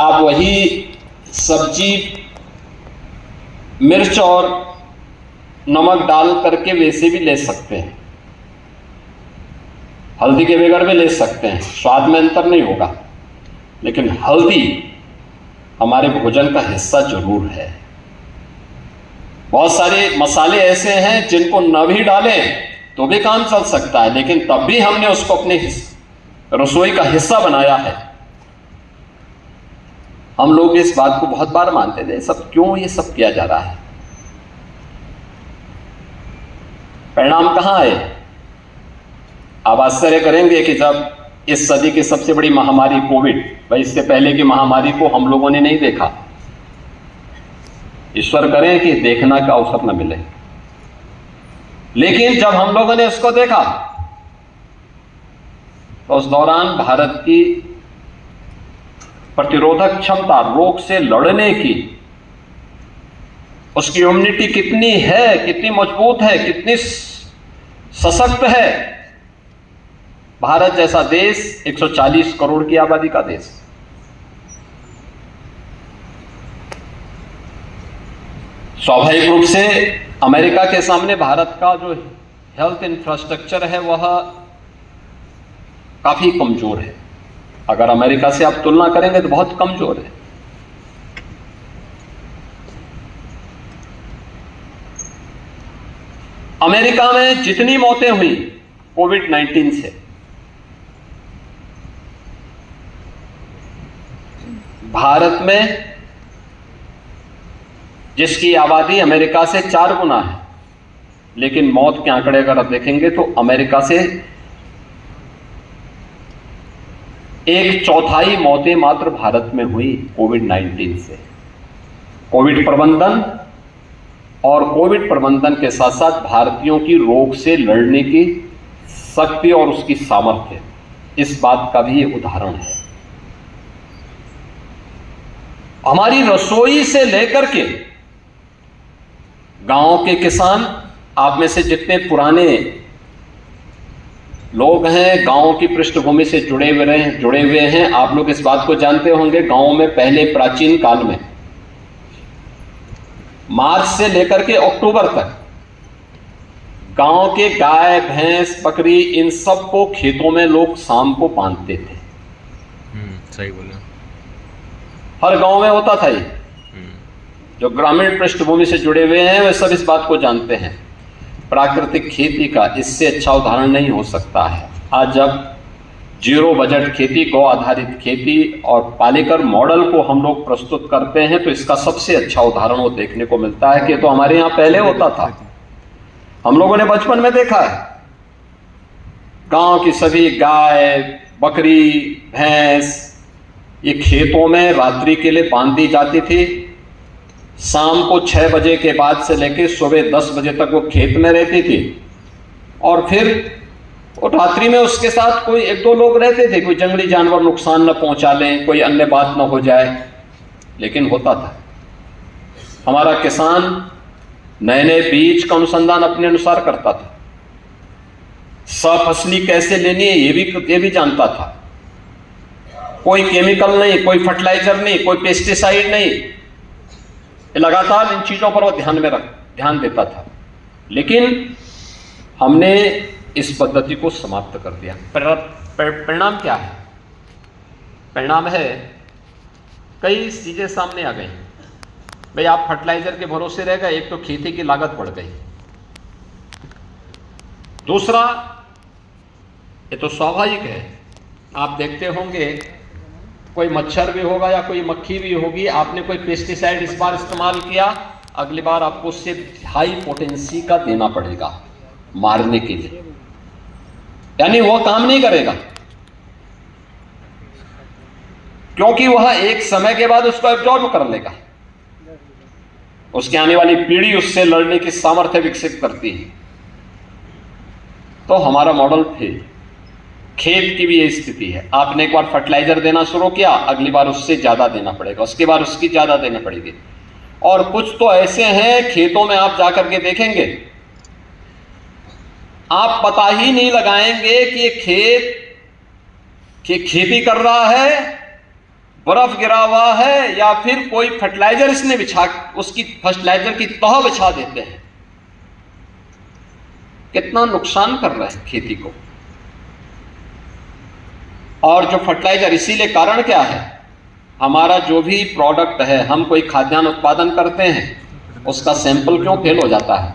आप वही सब्जी मिर्च और नमक डाल करके वैसे भी ले सकते हैं, हल्दी के बगैर भी ले सकते हैं, स्वाद में अंतर नहीं होगा, लेकिन हल्दी हमारे भोजन का हिस्सा जरूर है। बहुत सारे मसाले ऐसे हैं जिनको न भी डालें तो भी काम चल सकता है, लेकिन तब भी हमने उसको अपने रसोई का हिस्सा बनाया है। हम लोग इस बात को बहुत बार मानते थे, सब क्यों ये सब किया जा रहा है? परिणाम कहां आए? आप आश्चर्य करेंगे कि जब इस सदी की सबसे बड़ी महामारी कोविड, भाई इससे पहले की महामारी को हम लोगों ने नहीं देखा, ईश्वर करें कि देखना का अवसर न मिले, लेकिन जब हम लोगों ने इसको देखा तो उस दौरान भारत की प्रतिरोधक क्षमता, रोग से लड़ने की, उसकी इम्यूनिटी कितनी है, कितनी मजबूत है, कितनी सशक्त है। भारत जैसा देश 140 करोड़ की आबादी का देश, स्वाभाविक रूप से अमेरिका के सामने भारत का जो हेल्थ इंफ्रास्ट्रक्चर है वह काफी कमजोर है। अगर अमेरिका से आप तुलना करेंगे तो बहुत कमजोर है। अमेरिका में जितनी मौतें हुई कोविड-19 से, भारत में जिसकी आबादी अमेरिका से 4 गुना है, लेकिन मौत के आंकड़े अगर आप देखेंगे तो अमेरिका से 1/4 मौतें मात्र भारत में हुई कोविड-19 से। कोविड प्रबंधन और कोविड प्रबंधन के साथ साथ भारतीयों की रोग से लड़ने की शक्ति और उसकी सामर्थ्य, इस बात का भी एक उदाहरण है। हमारी रसोई से लेकर के गांव के किसान, आप में से जितने पुराने लोग हैं, गांव की पृष्ठभूमि से जुड़े हुए हैं, आप लोग इस बात को जानते होंगे। गांव में पहले प्राचीन काल में मार्च से लेकर के अक्टूबर तक गांव के गाय, भैंस, बकरी, इन सब को खेतों में लोग शाम को बांधते थे। सही बोला। हर गांव में होता था ये। जो ग्रामीण पृष्ठभूमि से जुड़े हुए हैं वे सब इस बात को जानते हैं। प्राकृतिक खेती का इससे अच्छा उदाहरण नहीं हो सकता है। आज जब जीरो बजट खेती, गौ आधारित खेती और पालेकर मॉडल को हम लोग प्रस्तुत करते हैं तो इसका सबसे अच्छा उदाहरण वो देखने को मिलता है कि तो हमारे यहाँ पहले होता था। हम लोगों ने बचपन में देखा है, गांव की सभी गाय, बकरी, भैंस ये खेतों में रात्रि के लिए बांध दी जाती थी। शाम को 6 बजे के बाद से लेकर सुबह 10 बजे तक वो खेत में रहती थी, और फिर वो रात्रि में उसके साथ कोई 1-2 लोग रहते थे, कोई जंगली जानवर नुकसान न पहुंचा लें, कोई अन्य बात न हो जाए, लेकिन होता था। हमारा किसान नए नए बीज का अनुसंधान अपने अनुसार करता था, सफसली कैसे लेनी है ये भी जानता था। कोई केमिकल नहीं, कोई फर्टिलाइजर नहीं, कोई पेस्टिसाइड नहीं, लगातार इन चीजों पर वो ध्यान देता था। लेकिन हमने इस पद्धति को समाप्त कर दिया। परिणाम क्या है? परिणाम है कई चीजें सामने आ गई। भाई आप फर्टिलाइजर के भरोसे रह गए, एक तो खेती की लागत बढ़ गई, दूसरा ये तो स्वाभाविक है, आप देखते होंगे कोई मच्छर भी होगा या कोई मक्खी भी होगी, आपने कोई पेस्टिसाइड इस बार इस्तेमाल किया, अगली बार आपको उससे हाई पोटेंसी का देना पड़ेगा मारने के लिए, यानी वह काम नहीं करेगा, क्योंकि वह एक समय के बाद उसको एब्जॉर्ब कर लेगा। उसकी आने वाली पीढ़ी उससे लड़ने की सामर्थ्य विकसित करती है। तो हमारा मॉडल फेल। खेत की भी यही स्थिति है। आपने एक बार फर्टिलाइजर देना शुरू किया, अगली बार उससे ज्यादा देना पड़ेगा, उसके बाद उसकी ज्यादा देना पड़ेगी। और कुछ तो ऐसे हैं खेतों में आप जाकर के देखेंगे, आप पता ही नहीं लगाएंगे कि ये खेत खेती कर रहा है बर्फ गिरा हुआ है या फिर कोई फर्टिलाइजर इसने बिछा, उसकी फर्टिलाइजर की तह बिछा देते हैं, कितना नुकसान कर रहे हैं खेती को। और जो फर्टिलाइजर, इसीलिए कारण क्या है, हमारा जो भी प्रोडक्ट है, हम कोई खाद्यान्न उत्पादन करते हैं, उसका सैंपल क्यों फेल हो जाता है?